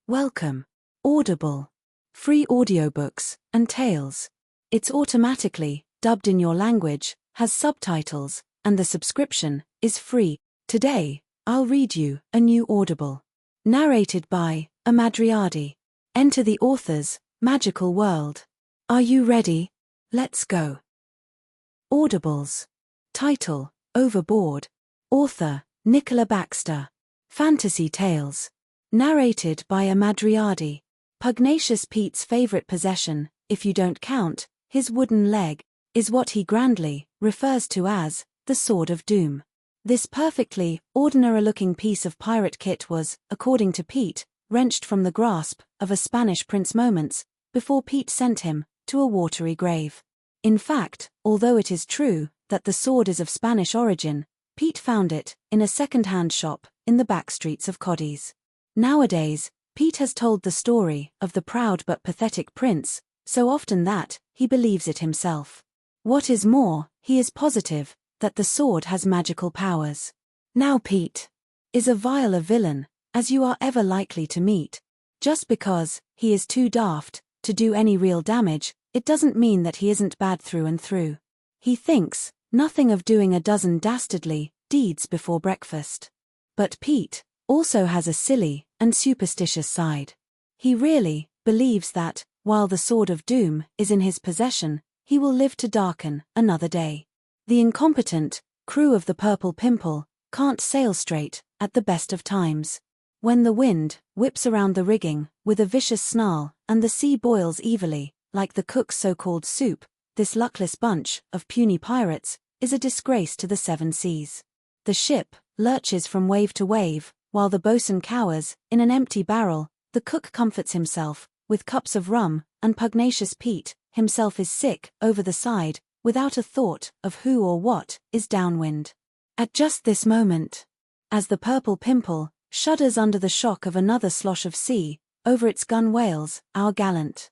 Welcome. Audible. Free audiobooks and tales. It's automatically dubbed in your language, has subtitles, and the subscription is free. Today, I'll read you a new Audible. Narrated by Amadriadi. Enter the author's magical world. Are you ready? Let's go. Audibles. Title: Overboard. Author: Nicola Baxter. Fantasy Tales. Narrated by Amadriadi. Pugnacious Pete's favorite possession, if you don't count his wooden leg, is what he grandly refers to as the Sword of Doom. This perfectly ordinary-looking piece of pirate kit was, according to Pete, wrenched from the grasp of a Spanish prince moments before Pete sent him to a watery grave. In fact, although it is true that the sword is of Spanish origin, Pete found it in a second-hand shop in the back streets of Cadiz. Nowadays, Pete has told the story of the proud but pathetic prince so often that he believes it himself. What is more, he is positive that the sword has magical powers. Now Pete is as vile a villain as you are ever likely to meet. Just because he is too daft to do any real damage, it doesn't mean that he isn't bad through and through. He thinks nothing of doing a dozen dastardly deeds before breakfast. But Pete also has a silly and superstitious side. He really believes that, while the Sword of Doom is in his possession, he will live to darken another day. The incompetent crew of the Purple Pimple can't sail straight at the best of times. When the wind whips around the rigging with a vicious snarl and the sea boils evilly, like the cook's so-called soup, this luckless bunch of puny pirates is a disgrace to the seven seas. The ship lurches from wave to wave, while the boatswain cowers in an empty barrel, the cook comforts himself with cups of rum, and pugnacious Pete himself is sick over the side, without a thought of who or what is downwind. At just this moment, as the Purple Pimple shudders under the shock of another slosh of sea, over its gun wails our gallant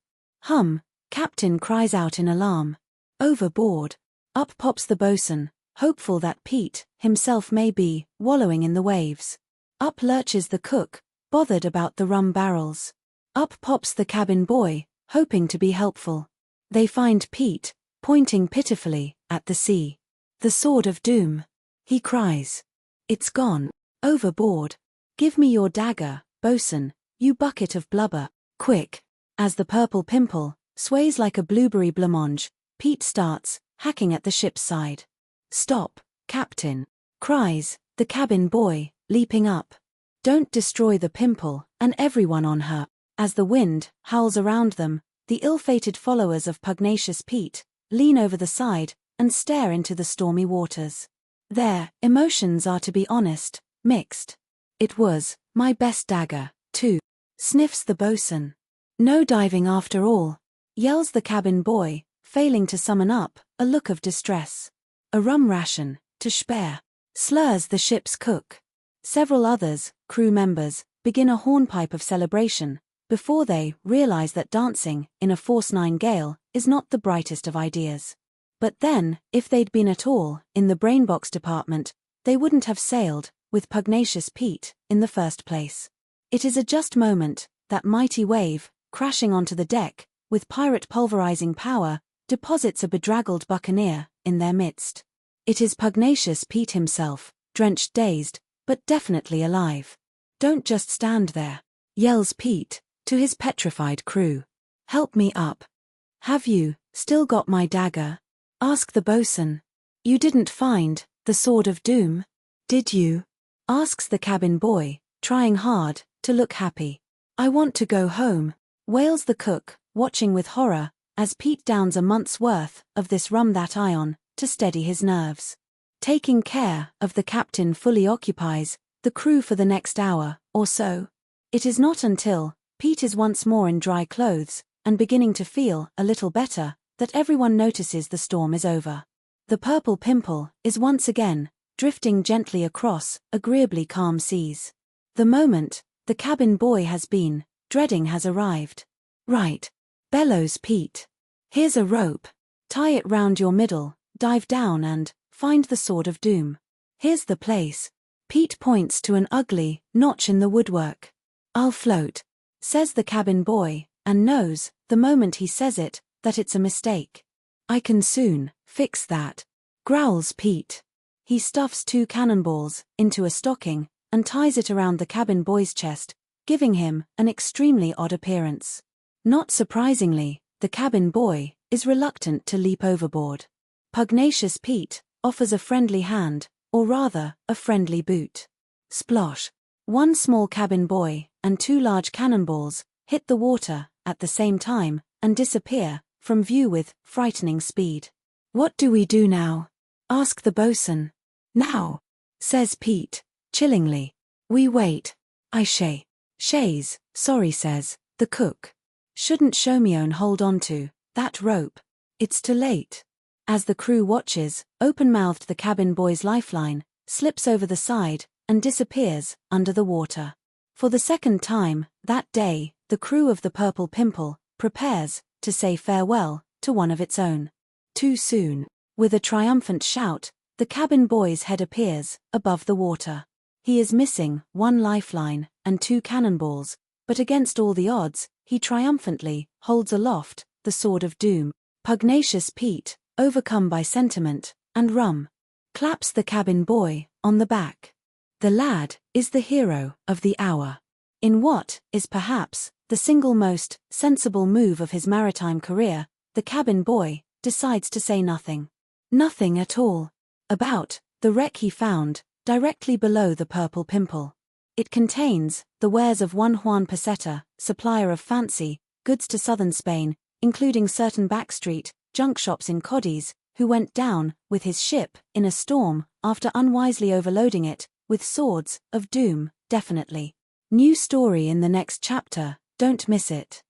captain cries out in alarm. Overboard. Up pops the boatswain, hopeful that Pete himself may be wallowing in the waves. Up lurches the cook, bothered about the rum barrels. Up pops the cabin boy, hoping to be helpful. They find Pete pointing pitifully at the sea. The Sword of Doom. He cries. It's gone. Overboard. Give me your dagger, boatswain, you bucket of blubber, quick. As the Purple Pimple sways like a blueberry blancmange, Pete starts hacking at the ship's side. Stop, captain, cries the cabin boy, leaping up. Don't destroy the Pimple and everyone on her. As the wind howls around them, the ill-fated followers of pugnacious Pete lean over the side and stare into the stormy waters. Their emotions are, to be honest, mixed. It was my best dagger, too, sniffs the boatswain. No diving after all, yells the cabin boy, failing to summon up a look of distress. A rum ration, to spare, slurs the ship's cook. Several others, crew members, begin a hornpipe of celebration, before they realize that dancing in a force 9 gale is not the brightest of ideas. But then, if they'd been at all in the brainbox department, they wouldn't have sailed with pugnacious Pete in the first place. It is a just moment, that mighty wave, crashing onto the deck, with pirate pulverizing power, deposits a bedraggled buccaneer in their midst. It is pugnacious Pete himself, drenched, dazed, but definitely alive. Don't just stand there, yells Pete to his petrified crew. Help me up. Have you still got my dagger? Ask the boatswain. You didn't find the Sword of Doom, did you? Asks the cabin boy, trying hard to look happy. I want to go home, wails the cook, watching with horror as Pete downs a month's worth of this rum that ion to steady his nerves. Taking care of the captain fully occupies the crew for the next hour or so. It is not until Pete is once more in dry clothes and beginning to feel a little better that everyone notices the storm is over. The Purple Pimple is once again drifting gently across agreeably calm seas. The moment the cabin boy has been dreading has arrived. Right, bellows Pete. Here's a rope. Tie it round your middle, dive down and find the Sword of Doom. Here's the place. Pete points to an ugly notch in the woodwork. I'll float. says the cabin boy, and knows, the moment he says it, that it's a mistake. I can soon fix that, growls Pete. He stuffs 2 cannonballs into a stocking and ties it around the cabin boy's chest, giving him an extremely odd appearance. Not surprisingly, the cabin boy is reluctant to leap overboard. Pugnacious Pete offers a friendly hand, or rather, a friendly boot. Splosh! 1 small cabin boy and 2 large cannonballs hit the water at the same time and disappear from view with frightening speed. What do we do now? Ask the bosun. Now, says Pete, chillingly. We wait. I shays, sorry, says the cook. Shouldn't Shomione hold on to that rope? It's too late. As the crew watches, open-mouthed the cabin boy's lifeline slips over the side and disappears under the water. For the second time that day, the crew of the Purple Pimple prepares to say farewell to one of its own. Too soon. With a triumphant shout, the cabin boy's head appears above the water. He is missing 1 lifeline and 2 cannonballs, but against all the odds, he triumphantly holds aloft the sword of doom. Pugnacious Pete, overcome by sentiment and rum, claps the cabin boy on the back. The lad is the hero of the hour. In what is perhaps the single most sensible move of his maritime career, the cabin boy decides to say nothing. Nothing at all. About the wreck he found directly below the Purple Pimple. It contains the wares of one Juan Peseta, supplier of fancy goods to southern Spain, including certain backstreet junk shops in Cadiz, who went down with his ship in a storm after unwisely overloading it with swords of doom. Definitely. New story in the next chapter, don't miss it.